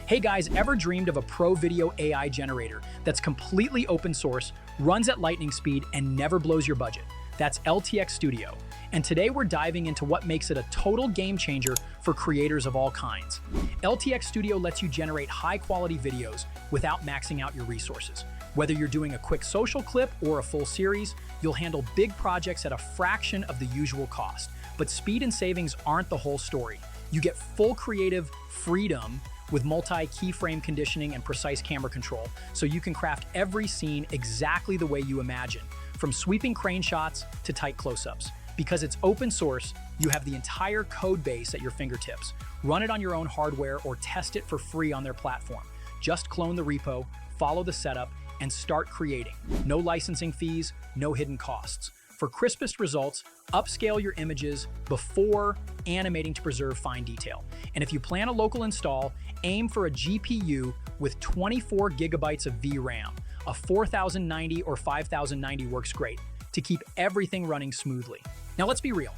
Hey guys, ever dreamed of a pro video AI generator that's completely open source, runs at lightning speed, and never blows your budget? That's LTX Studio. And today we're diving into what makes it a total game changer for creators of all kinds. LTX Studio lets you generate high-quality videos without maxing out your resources. Whether you're doing a quick social clip or a full series, you'll handle big projects at a fraction of the usual cost. But speed and savings aren't the whole story. You get full creative freedom with multi-keyframe conditioning and precise camera control, so you can craft every scene exactly the way you imagine, from sweeping crane shots to tight close-ups. Because it's open source, you have the entire code base at your fingertips. Run it on your own hardware or test it for free on their platform. Just clone the repo, follow the setup, and start creating. No licensing fees, no hidden costs. For crispest results, upscale your images before animating to preserve fine detail. And if you plan a local install, aim for a GPU with 24 gigabytes of VRAM. A 4090 or 5090 works great to keep everything running smoothly. Now let's be real.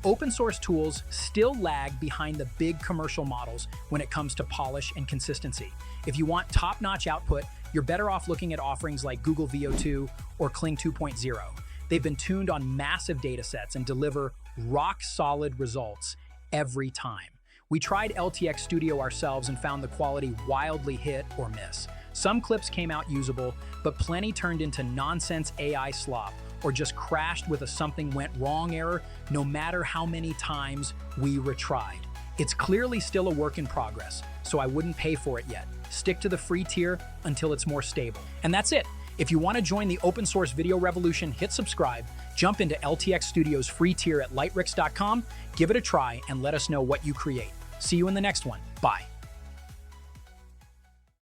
Open source tools still lag behind the big commercial models when it comes to polish and consistency. If you want top-notch output, you're better off looking at offerings like Google VO2 or Kling 2.0. They've been tuned on massive datasets and deliver rock-solid results every time. We tried LTX Studio ourselves and found the quality wildly hit or miss. Some clips came out usable, but plenty turned into nonsense AI slop or just crashed with a something went wrong error no matter how many times we retried. It's clearly still a work in progress, so I wouldn't pay for it yet. Stick to the free tier until it's more stable. And that's it. If you want to join the open source video revolution, hit subscribe, jump into LTX Studio's free tier at lightricks.com, give it a try, and let us know what you create. See you in the next one. Bye.